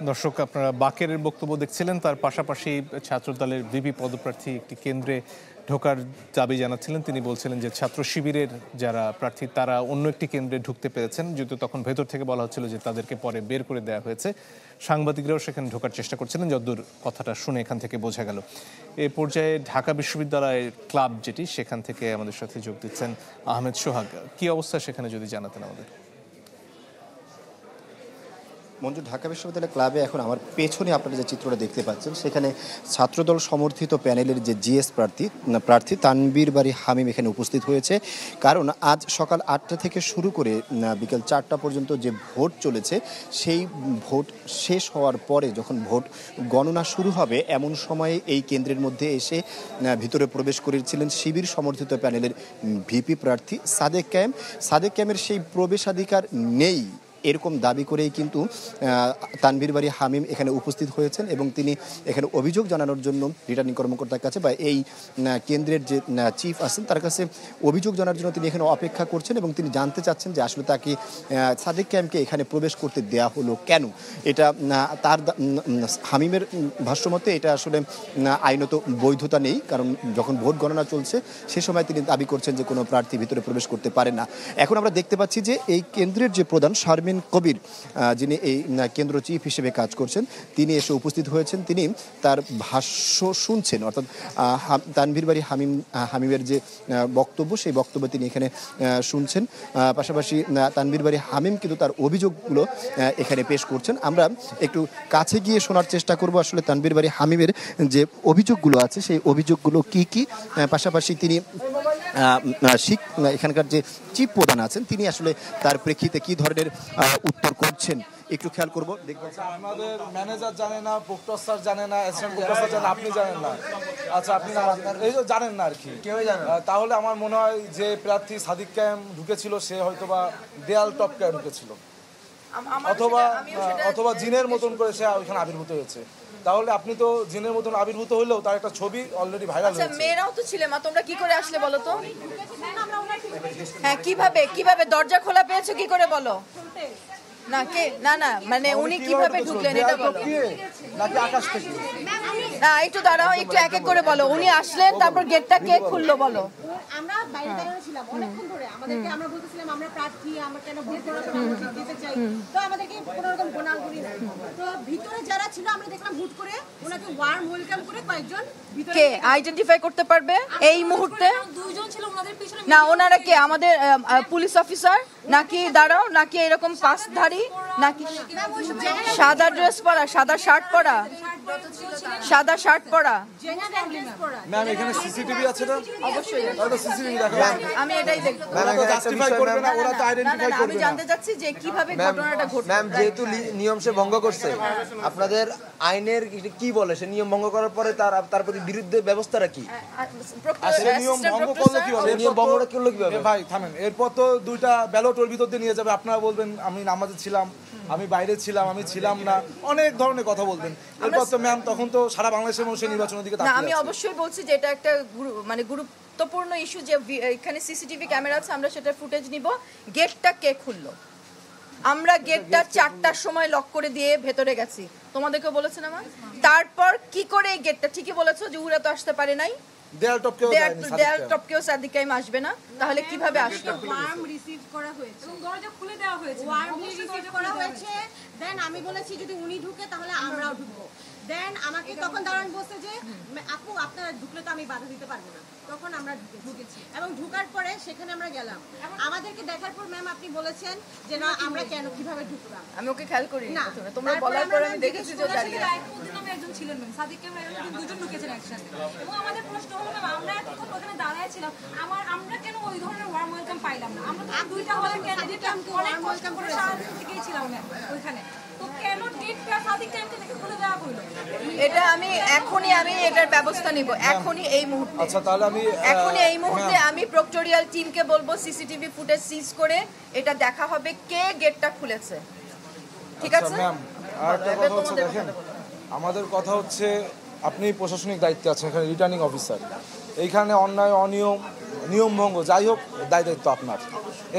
দর্শক, আপনারা বাকেরের বক্তব্য দেখছিলেন। তার পাশাপাশি ছাত্রদলের ভিপি পদপ্রার্থী একটি কেন্দ্রে ঢোকার দাবি জানাচ্ছিলেন। তিনি বলছিলেন যে ছাত্র শিবিরের যারা প্রার্থী তারা অন্য একটি কেন্দ্রে ঢুকতে পেরেছেন, যদিও তখন ভেতর থেকে বলা হচ্ছিল যে তাদেরকে পরে বের করে দেওয়া হয়েছে। সাংবাদিকরাও সেখানে ঢোকার চেষ্টা করছিলেন, যতদূর কথাটা শুনে এখান থেকে বোঝা গেল। এ পর্যায়ে ঢাকা বিশ্ববিদ্যালয়ের ক্লাব যেটি, সেখান থেকে আমাদের সাথে যোগ দিচ্ছেন আহমেদ সোহাগ। কি অবস্থা সেখানে যদি জানাতেন আমাদের। মঞ্জু, ঢাকা বিশ্ববিদ্যালয় ক্লাবে এখন আমার পেছনে আপনারা যে চিত্রটা দেখতে পাচ্ছেন, সেখানে ছাত্রদল সমর্থিত প্যানেলের যে জিএস প্রার্থী তানভীর বারী হামিম এখানে উপস্থিত হয়েছে। কারণ আজ সকাল 8টা থেকে শুরু করে বিকেল 4টা পর্যন্ত যে ভোট চলেছে, সেই ভোট শেষ হওয়ার পরে যখন ভোট গণনা শুরু হবে, এমন সময়ে এই কেন্দ্রের মধ্যে এসে ভিতরে প্রবেশ করেছিলেন শিবির সমর্থিত প্যানেলের ভিপি প্রার্থী সাদেক ক্যামের সেই প্রবেশাধিকার নেই এরকম দাবি করেই কিন্তু তানভীর বারী হামিম এখানে উপস্থিত হয়েছেন এবং তিনি এখানে অভিযোগ জানানোর জন্য রিটার্নিং কর্মকর্তার কাছে বা এই কেন্দ্রের যে চিফ আছেন তার কাছে অভিযোগ জানার জন্য তিনি এখানে অপেক্ষা করছেন এবং তিনি জানতে চাচ্ছেন যে আসলে তাকে সাদেক ক্যামকে এখানে প্রবেশ করতে দেয়া হলো কেন। এটা তার হামিমের ভাষ্যমতে এটা আসলে আইনত বৈধতা নেই, কারণ যখন ভোট গণনা চলছে সে সময় তিনি দাবি করছেন যে কোনো প্রার্থী ভিতরে প্রবেশ করতে পারে না। এখন আমরা দেখতে পাচ্ছি যে এই কেন্দ্রের যে প্রধান শারমিন কবির, যিনি এই কেন্দ্র চিফ হিসেবে কাজ করছেন, তিনি এসে উপস্থিত হয়েছেন। তিনি তার ভাষ্য শুনছেন, অর্থাৎ তানভীর বারী হামিমের যে বক্তব্য, সেই বক্তব্য তিনি এখানে শুনছেন। পাশাপাশি তানভীর বারী হামিম কিন্তু তার অভিযোগগুলো এখানে পেশ করছেন। আমরা একটু কাছে গিয়ে শোনার চেষ্টা করব আসলে তানভীর বারী হামিমের যে অভিযোগগুলো আছে সেই অভিযোগগুলো কি। পাশাপাশি তিনি এখানকার যে চিফ প্রধান আছেন তিনি আসলে তার প্রেক্ষিতে কি ধরনের উত্তর করছেন একটু খেয়াল করবো। আমাদের ম্যানেজার জানে না, প্রক্টর জানে না, অ্যাসিস্ট্যান্ট প্রক্টর জানে, আপনি জানেন না। আচ্ছা, আপনি এই যে জানেন না আর কি, কেউই জানেন। তাহলে আমার মনে হয় যে প্রার্থী সাদিক ক্যাম ঢুকেছিল সে হয়তোবা দেয়াল টপকে ঢুকেছিল, অথবা জিনের মতন করে সে ওইখানে আবির্ভূত হয়েছে। তাহলে আপনি তো জিনের মতন আবির্ভূত হইলেও তার একটা ছবি অলরেডি ভাইরাল হয়েছে। মেয়েরাও তো ছিলে, মা তোমরা কি করে আসলে বলো তো? হ্যাঁ, কিভাবে দরজা খোলা পেয়েছো কি করে বলো? না মানে উনি কিভাবে ঢুকলেন এটা বলো। নাকি আকাশ থেকে? না, একটু দাঁড়াও, একটু এক এক করে বলো। উনি আসলেন, তারপর গেটটা কে খুললো বলো। আমরা বাইরে দাঁড়ানো ছিলাম অনেকক্ষণ ধরে, আমাদেরকে আমরা বলতেছিলাম আমরা প্রার্থী, আমরা কেন ভোট করার জন্য দিতে চাই, তো আমাদেরকে কোনো রকম গোনাগুনি নাই। তো ভিতরে যারা ছিল আমরা দেখলাম হুট করে ওনাকে ওয়ার্ম ওয়েলকাম করে কয়েকজন ভিতরে কে আইডেন্টিফাই করতে পারবে এই মুহূর্তে? দুইজন ছিল ওনাদের পিছনে। না, ওনারা কে? আমাদের পুলিশ অফিসার নাকি দাঁড়াও, নাকি এরকম পাসধারী, নাকি সাদা ড্রেস পরা, সাদা শার্ট পরা, ম্যাম এখানে সিসিটিভি আছে না? অবশ্যই তাহলে সিসিটিভি দেখা। আমি এটাই দেখব। ওরা তো জাস্টিফাই করবে না, ওরা তো আইডেন্টিফাই করবে না। আমি জানতে চাচ্ছি যে কিভাবে ঘটনাটা ঘটলো। ম্যাম যেহেতু নিয়ম সে ভঙ্গ করছে, আপনাদের আইনের কি বলে সে নিয়ম ভঙ্গ করার পরে তার প্রতি বিরুদ্ধে ব্যবস্থাটা কি? আসলে নিয়ম ভঙ্গ করলে কি হবে? নিয়ম ভঙ্গটা করলে কি হবে? ভাই থামেন, এরপর তো দুইটা ব্যালট ওর ভিতর দিয়ে নিয়ে যাবে। আপনারা বলবেন আমি নামাজে ছিলাম, আমি বাইরে ছিলাম, আমি ছিলাম না, অনেক ধরনের কথা বলবেন। এরপর তো ম্যাম তখন তো সারা বাংলাদেশের মানুষের নির্বাচনের দিকে তাকিয়ে আছে। আমি অবশ্যই বলছি যে এটা একটা মানে গুরুত্বপূর্ণ ইস্যু যে এখানে সিসিটিভি ক্যামেরা আছে, আমরা সেটা ফুটেজ নিব। গেটটা কে খুললো? আমরা গেটটা 4টার সময় লক করে দিয়ে ভেতরে গেছি, তোমাদেরকে বলেছে না মা? তারপর কি করে এই গেটটা, ঠিকই বলেছো যে উড়া তো আসতে পারে নাই, দেয়াল টপকেও সাদিক ক্যাম আসবে না, তাহলে কিভাবে আসলো? ওয়ার্ম রিসিভ করা হয়েছে এবং দরজা খুলে দেওয়া হয়েছে, ওয়ার্ম রিসিভ করা হয়েছে। দেন আমি বলেছি যদি উনি ঢুকে তাহলে আমরাও ঢুকবো। দেন আমাকে তখন দাঁড়ান বলছে যে আপু আপনারা ঢুকলে তো আমি বাধা দিতে পারবো না। তখন আমরা ঢুকেছি এবং ঢুকার পরে সেখানে আমরা গেলাম। আমাদেরকে দেখার পর ম্যাম আপনি বলেছেন যে না আমরা কেন কিভাবে ঢুকলাম, আমি ওকে খেয়াল করি না, তোমরা বলার পর আমি দেখেছি যে দাঁড়িয়ে নামে একজন ছিলেন ম্যাম, সাদিক ক্যামেরা এরকম দুজন ঢুকেছেন একসাথে। এবং আমাদের প্রশ্ন হলো ম্যাম আমরা এতক্ষণ ওখানে দাঁড়ায় ছিলাম, আমরা কেন ওই ধরনের ওয়ার্ম ওয়েলকাম পাইলাম না? আমরা তো দুইটা হলের ক্যান্ডিডেট অনেক কষ্ট করে সারাদিন থেকেই ছিলাম ম্যাম ওইখানে, তো কেন ডেটটা সাদিক ক্যাম্পকে দেখে খুলে দেওয়া হলো? এটা আমি এটার ব্যবস্থা নিব এখনই এই মুহূর্তে। আচ্ছা, তাহলে এখনই এই মুহূর্তে আমি প্রক্টোরিয়াল টিমকে বলবো সিসিটিভি ফুটেজ সিজ করে এটা দেখা হবে কে গেটটা খুলেছে। ঠিক আছে ম্যাম, আরেকটা কথা হচ্ছে দেখেন, আমাদের কথা হচ্ছে আপনি প্রশাসনিক দায়িত্বে আছেন, এখানে রিটার্নিং অফিসার, এইখানে অন্যায় অনিয়ম নিয়ম ভঙ্গ যাই হোক দায়িত্ব আপনার।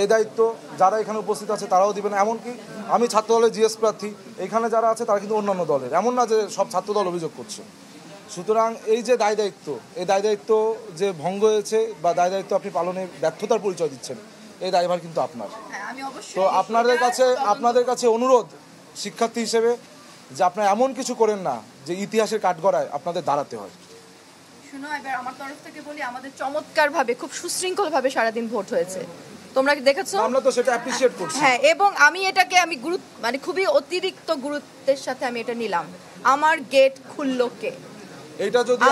এই দায়িত্ব যারা এখানে উপস্থিত আছে তারাও দিবেন, এমনকি আমি ছাত্র দলের জিএস প্রার্থী, এখানে যারা আছে তারা কিন্তু অন্যান্য দলের, এমন না যে সব ছাত্র দল অভিযোগ করছে। সুতরাং এই যে দায় দায়িত্ব, এই দায় দায়িত্ব যে ভঙ্গ হয়েছে বা দায় দায়িত্ব আপনি পালনে ব্যর্থতার পরিচয় দিচ্ছেন, এই দায়ভার কিন্তু আপনার। আমি অবশ্যই তো আপনাদের কাছে অনুরোধ শিক্ষার্থী হিসেবে যে আপনারা এমন কিছু করেন না যে ইতিহাসের কাঠগড়ায় আপনাদের দাঁড়াতে হয়। শুনো, এবার আমার তরফ থেকে বলি, আমাদের চমৎকারভাবে খুব সুশৃঙ্খলভাবে সারাদিন ভোট হয়েছে, তোমরা কি দেখেছো? আমরা তো সেটা অ্যাপ্রিশিয়েট করছি। হ্যাঁ, এবং আমি এটাকে মানে খুবই অতিরিক্ত গুরুত্বের সাথে আমি এটা নিলাম। আমার গেট খুললো কে? এটা যদি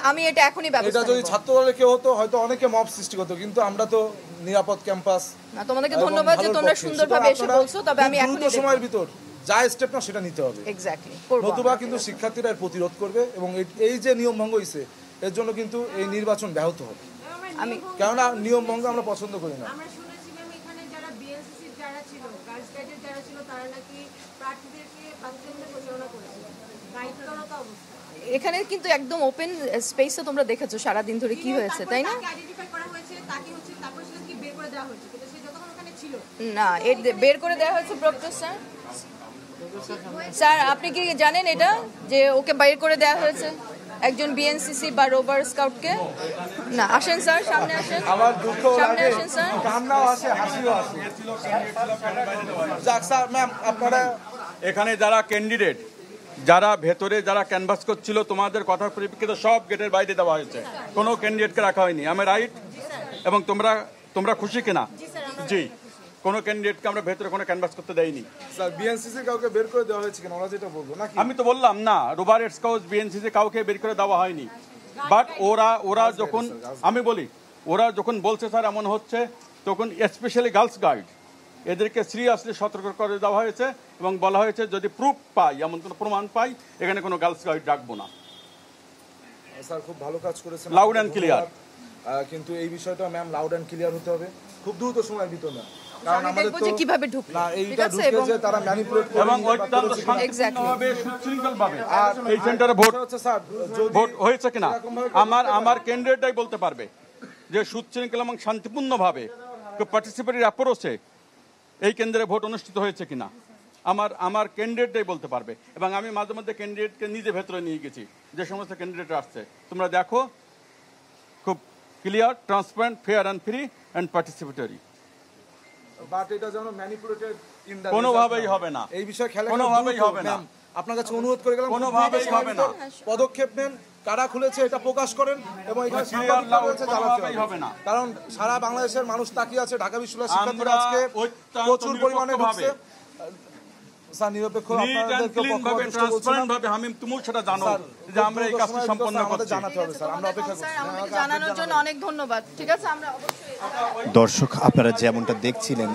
আমি এটা এখনই ব্যবস্থা এটা যদি নেব। ছাত্র দলে কেউ হতো হয়তো অনেকে মব সৃষ্টি করতো, কিন্তু আমরা তো নিরাপদ ক্যাম্পাস। না, তোমাদেরকে ধন্যবাদ যে তোমরা সুন্দরভাবে এসে বলছো, তবে আমি এখনই দ্রুত সময়ের ভিতর যা স্টেপ না সেটা নিতে হবে। এক্স্যাক্টলি, নতুবা কিন্তু শিক্ষার্থীরা এর প্রতিরোধ করবে এবং এই যে নিয়ম ভঙ্গ হয়েছে এর জন্য কিন্তু এই নির্বাচন ব্যাহত হবে। আমি কেননা নিয়ম ভঙ্গ আমরা পছন্দ করি না। আমরা শুনেছিলাম এখানে যারা বিএনসিসি যারা ছিল, গার্লস গাইডের যারা ছিল, তারা নাকি প্রার্থীদেরকে বাথরুমে প্রচারণা করেছিল। দায়িত্বরত অবস্থা এখানে কিন্তু একদম ওপেন স্পেসে তোমরা দেখেছো সারাদিন ধরে কি হয়েছে, তাই না? আইডেন্টিফাই করা হয়েছে, তাকে হচ্ছে তারপর সেটা কি বের করে দেওয়া হয়েছে, কিন্তু সে যতক্ষণ ওখানে ছিল না, বের করে দেওয়া হয়েছে প্রফেসর স্যার। আপনি কি জানেন এটা যে ওকে বের করে দেওয়া হয়েছে একজন বিএনসিসি বা রোভার স্কাউটকে? না, আসেন স্যার, সামনে আসেন। আমার দুঃখ সামনে লাগে, আসেন স্যার। কান্নাও আসে, হাসিও আসে। যাক স্যার, ম্যাম আপনারা এখানে যারা ক্যান্ডিডেট, যারা ভেতরে যারা ক্যানভাস করছিল, তোমাদের কথার পরিপ্রেক্ষিতে সব গেটের বাইরে দেওয়া হয়েছে, কোনো ক্যান্ডিডেটকে রাখা হয়নি। আমি রাইট? এবং তোমরা খুশি কিনা? জি, কোনো ক্যান্ডিডেটকে আমরা ভেতরে কোনো ক্যানভাস করতে দেয়নি। স্যার বিএনসিসি কাউকে বের করে দেওয়া হয়েছে কিনা ওরা যেটা বলবো নাকি? আমি তো বললাম না, রোভার স্কাউট বিএনসিসি কাউকে বের করে দেওয়া হয়নি। বাট ওরা যখন, আমি বলি, ওরা যখন বলছে স্যার এমন হচ্ছে, তখন স্পেশালি গার্লস গাইড এদেরকে সিরিয়াসলি সতর্ক করে দেওয়া হয়েছে এবং বলা হয়েছে যদি প্রুফ পাই, এমন কোনো প্রমাণ পাই, এখানে কোনো গার্লস গাইড রাখবো না। স্যার খুব ভালো কাজ করেছেন, লাউড অ্যান্ড ক্লিয়ার। কিন্তু এই বিষয়টা ম্যাম লাউড অ্যান্ড ক্লিয়ার হতে হবে, খুব দ্রুত সময়ের ভিতর না। আমি দেখবো যে কিভাবে ঢুকলো, না, ঠিক এইটা আছে? ঢুকে এবং যে তারা ম্যানিপুলেট করে এবং অত্যন্ত শান্তিপূর্ণভাবে সুশৃঙ্খলভাবে এই সেন্টারে ভোট হয়েছে কিনা আমার ক্যান্ডিডেটটাই বলতে পারবে যে সুশৃঙ্খল এবং শান্তিপূর্ণভাবে পার্টিসিপেটরি অ্যাপ্রোচে এই কেন্দ্রে ভোট অনুষ্ঠিত হয়েছে কিনা আমার ক্যান্ডিডেটটাই বলতে পারবে। এবং আমি মাঝে মধ্যে ক্যান্ডিডেটকে নিজে ভেতরে নিয়ে গেছি, যে সমস্ত ক্যান্ডিডেট আসছে তোমরা দেখো, খুব clear, transparent, fair and free and participatory. But এটা যেন ম্যানিপুলেটেড ইন দ্য কোনোভাবেই হবে না, এই বিষয়ে খেলা কোনোভাবেই হবে না। আপনার কাছে অনুরোধ করে গেলাম, কোনোভাবেই হবে না। পদক্ষেপ নেন, কারা খুলেছে এটা প্রকাশ করেন এবং এখানে Clear, সাংবাদিকরা loud, রয়েছে, কোনোভাবেই জানাতে হবে না। কারণ সারা বাংলাদেশের মানুষ তাকিয়ে আছে, ঢাকা বিশ্ববিদ্যালয়ের শিক্ষার্থীরা আজকে অত্যন্ত প্রচুর পরিমাণে ঢুকছে। নিরপেক্ষভাবে, স্যার নিরপেক্ষ নিট অ্যান্ড আপনাদেরকে ক্লিন ভাবে, পক্ষপাতদুষ্ট বলছি না। ট্রান্সপারেন্ট ভাবে, তুমি সেটা জানো স্যার, যে আমরা এই কাজটি সম্পন্ন আমাদের করছি। জানাতে হবে স্যার, আমরা অপেক্ষা করছি। স্যার, আমাদেরকে জানানোর জন্য অনেক ধন্যবাদ। ঠিক আছে, আমরা অবশ্যই দর্শক, আপনারা যেমনটা দেখছিলেন,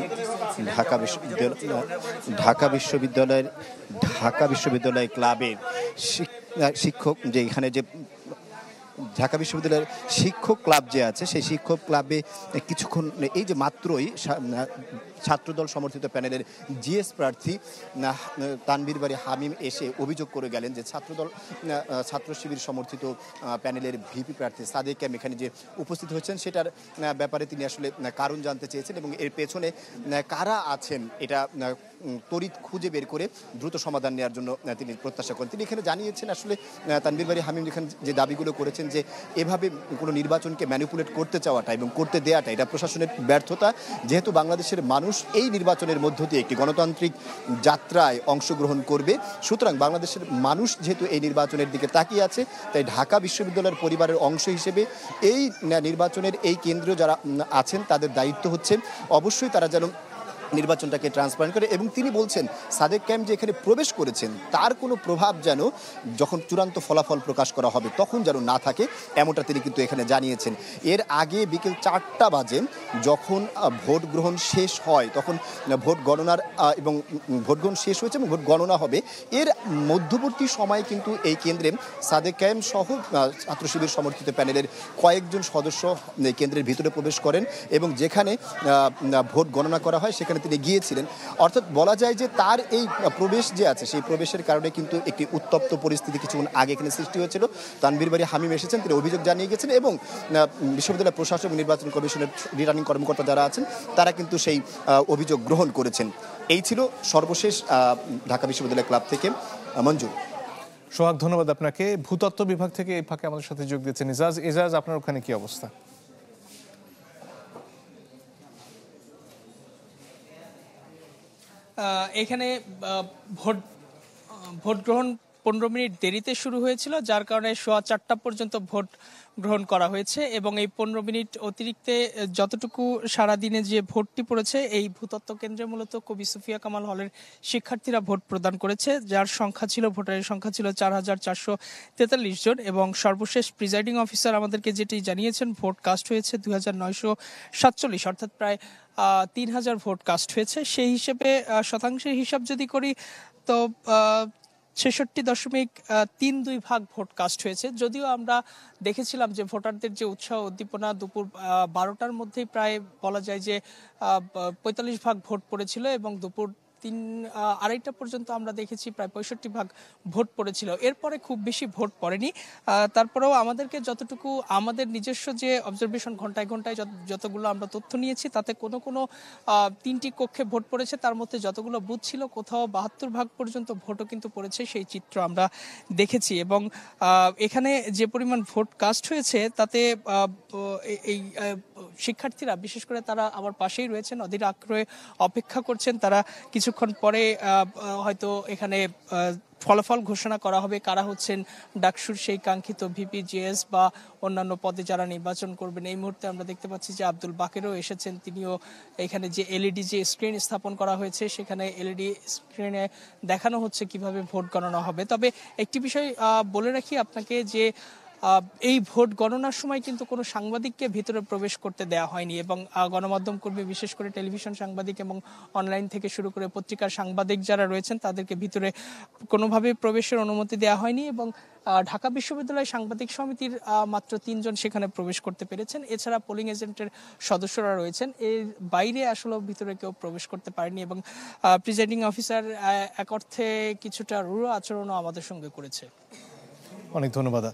ঢাকা বিশ্ববিদ্যালয় ক্লাবের শিক্ষক, যে এখানে যে ঢাকা বিশ্ববিদ্যালয়ের শিক্ষক ক্লাব যে আছে, সেই শিক্ষক ক্লাবে কিছুক্ষণ এই যে মাত্রই ছাত্রদল সমর্থিত প্যানেলের জিএস প্রার্থী তানভীর বারী হামিম এসে অভিযোগ করে গেলেন যে ছাত্র শিবির সমর্থিত প্যানেলের ভিপি প্রার্থী সাদেক ক্যাম এখানে যে উপস্থিত হয়েছেন সেটার ব্যাপারে তিনি আসলে কারণ জানতে চেয়েছেন এবং এর পেছনে কারা আছেন এটা তড়িৎ খুঁজে বের করে দ্রুত সমাধান নেওয়ার জন্য তিনি প্রত্যাশা করেন। তিনি এখানে জানিয়েছেন আসলে তানভীর বারী হামিম এখানে যে দাবিগুলো করেছেন যে এভাবে কোনো নির্বাচনকে ম্যানিপুলেট করতে চাওয়াটা এবং করতে দেওয়াটা এটা প্রশাসনের ব্যর্থতা, যেহেতু বাংলাদেশের মানুষ এই নির্বাচনের মধ্য দিয়ে একটি গণতান্ত্রিক যাত্রায় অংশগ্রহণ করবে, সুতরাং বাংলাদেশের মানুষ যেহেতু এই নির্বাচনের দিকে তাকিয়ে আছে, তাই ঢাকা বিশ্ববিদ্যালয়ের পরিবারের অংশ হিসেবে এই নির্বাচনের এই কেন্দ্রীয় যারা আছেন তাদের দায়িত্ব হচ্ছে অবশ্যই তারা যেন নির্বাচনটাকে ট্রান্সপারেন্ট করে। এবং তিনি বলছেন সাদেক ক্যাম্প যে এখানে প্রবেশ করেছেন তার কোনো প্রভাব যেন যখন চূড়ান্ত ফলাফল প্রকাশ করা হবে তখন যেন না থাকে, এমনটা তিনি কিন্তু এখানে জানিয়েছেন। এর আগে বিকেল 4টা বাজে যখন ভোট গ্রহণ শেষ হয়, তখন ভোট গণনার এবং ভোট গ্রহণ শেষ হয়েছে এবং ভোট গণনা হবে, এর মধ্যবর্তী সময়ে কিন্তু এই কেন্দ্রে সাদেক ক্যাম্প সহ ছাত্র শিবির সমর্থিত প্যানেলের কয়েকজন সদস্য কেন্দ্রের ভিতরে প্রবেশ করেন এবং যেখানে ভোট গণনা করা হয় সেখানে তিনি গিয়েছিলেন। অর্থাৎ বলা যায় যে তার এই প্রবেশ যে আছে সেই প্রবেশের কারণে কিন্তু একটি উত্তপ্ত পরিস্থিতি কিছুক্ষণ আগে এখানে সৃষ্টি হয়েছিল। তানভীর বারী হামিম এসেছেন, তিনি অভিযোগ জানিয়ে গেছেন এবং বিশ্ববিদ্যালয় প্রশাসন এবং নির্বাচন কমিশনের রিটার্নিং কর্মকর্তা যারা আছেন তারা কিন্তু সেই অভিযোগ গ্রহণ করেছেন। এই ছিল সর্বশেষ ঢাকা বিশ্ববিদ্যালয় ক্লাব থেকে মঞ্জুর। সোহাগ, ধন্যবাদ আপনাকে। ভূতত্ত্ব বিভাগ থেকে এই ফাঁকে আমাদের সাথে যোগ দিয়েছেন এজাজ। এজাজ, আপনার ওখানে কি অবস্থা? এখানে ভোট গ্রহণ 15 মিনিট দেরিতে শুরু হয়েছিল, যার কারণে 4:15 পর্যন্ত ভোট গ্রহণ করা হয়েছে এবং এই 15 মিনিট অতিরিক্তে যতটুকু সারাদিনে যে ভোটটি পড়েছে, এই ভূতত্ত্ব কেন্দ্রে মূলত কবি সুফিয়া কামাল হলের শিক্ষার্থীরা ভোট প্রদান করেছে, যার সংখ্যা ছিল, ভোটারের সংখ্যা ছিল 4,443 জন এবং সর্বশেষ প্রিজাইডিং অফিসার আমাদেরকে যেটি জানিয়েছেন, ভোট কাস্ট হয়েছে 2,947, অর্থাৎ প্রায় 3,000 ভোট কাস্ট হয়েছে। সেই হিসেবে শতাংশের হিসাব যদি করি তো 66.32% ভোট কাস্ট হয়েছে। যদিও আমরা দেখেছিলাম যে ভোটারদের যে উৎসাহ উদ্দীপনা, দুপুর 12টার মধ্যেই প্রায় বলা যায় যে 45% ভোট পড়েছিল এবং দুপুর 2:30 পর্যন্ত আমরা দেখেছি প্রায় 65% ভোট পড়েছিল। এরপরে খুব বেশি ভোট পড়েনি। তারপরেও আমাদেরকে যতটুকু আমাদের নিজস্ব যে অবজারভেশন, ঘন্টায় ঘন্টায় যতগুলো আমরা তথ্য নিয়েছি, তাতে কোনো 3টি কক্ষে ভোট পড়েছে, তার মধ্যে যতগুলো বুথ ছিল কোথাও 72% পর্যন্ত ভোটও কিন্তু পড়েছে, সেই চিত্র আমরা দেখেছি। এবং এখানে যে পরিমাণ ভোট কাস্ট হয়েছে তাতে এই শিক্ষার্থীরা, বিশেষ করে তারা আমার পাশেই রয়েছেন, অধীর আগ্রহে অপেক্ষা করছেন। তারা কিছুক্ষণ পরে হয়তো এখানে ফলাফল ঘোষণা করা হবে, কারা হচ্ছেন ডাকসুর সেই কাঙ্ক্ষিত ভিপি, জিএস বা অন্যান্য পদে যারা নির্বাচন করবেন। এই মুহূর্তে আমরা দেখতে পাচ্ছি যে আব্দুল বাকেরও এসেছেন, তিনিও এখানে যে এলইডি যে স্ক্রিন স্থাপন করা হয়েছে, সেখানে এলইডি স্ক্রিনে দেখানো হচ্ছে কিভাবে ভোট গণনা হবে। তবে একটি বিষয় বলে রাখি আপনাকে যে এই ভোট গণনার সময় কিন্তু কোনো সাংবাদিককে ভিতরে প্রবেশ করতে দেওয়া হয়নি এবং গণমাধ্যম কর্মী, বিশেষ করে টেলিভিশন সাংবাদিক এবং অনলাইন থেকে শুরু করে পত্রিকার সাংবাদিক যারা রয়েছেন, তাদেরকে ভিতরে কোনোভাবে প্রবেশের অনুমতি দেওয়া হয়নি এবং ঢাকা বিশ্ববিদ্যালয় সাংবাদিক সমিতির মাত্র 3 জন সেখানে প্রবেশ করতে পেরেছেন। এছাড়া পোলিং এজেন্টের সদস্যরা রয়েছেন, এর বাইরে আসলে ভিতরে কেউ প্রবেশ করতে পারেনি এবং প্রিজাইডিং অফিসার এক অর্থে কিছুটা রূঢ় আচরণও আমাদের সঙ্গে করেছে। অনেক ধন্যবাদ।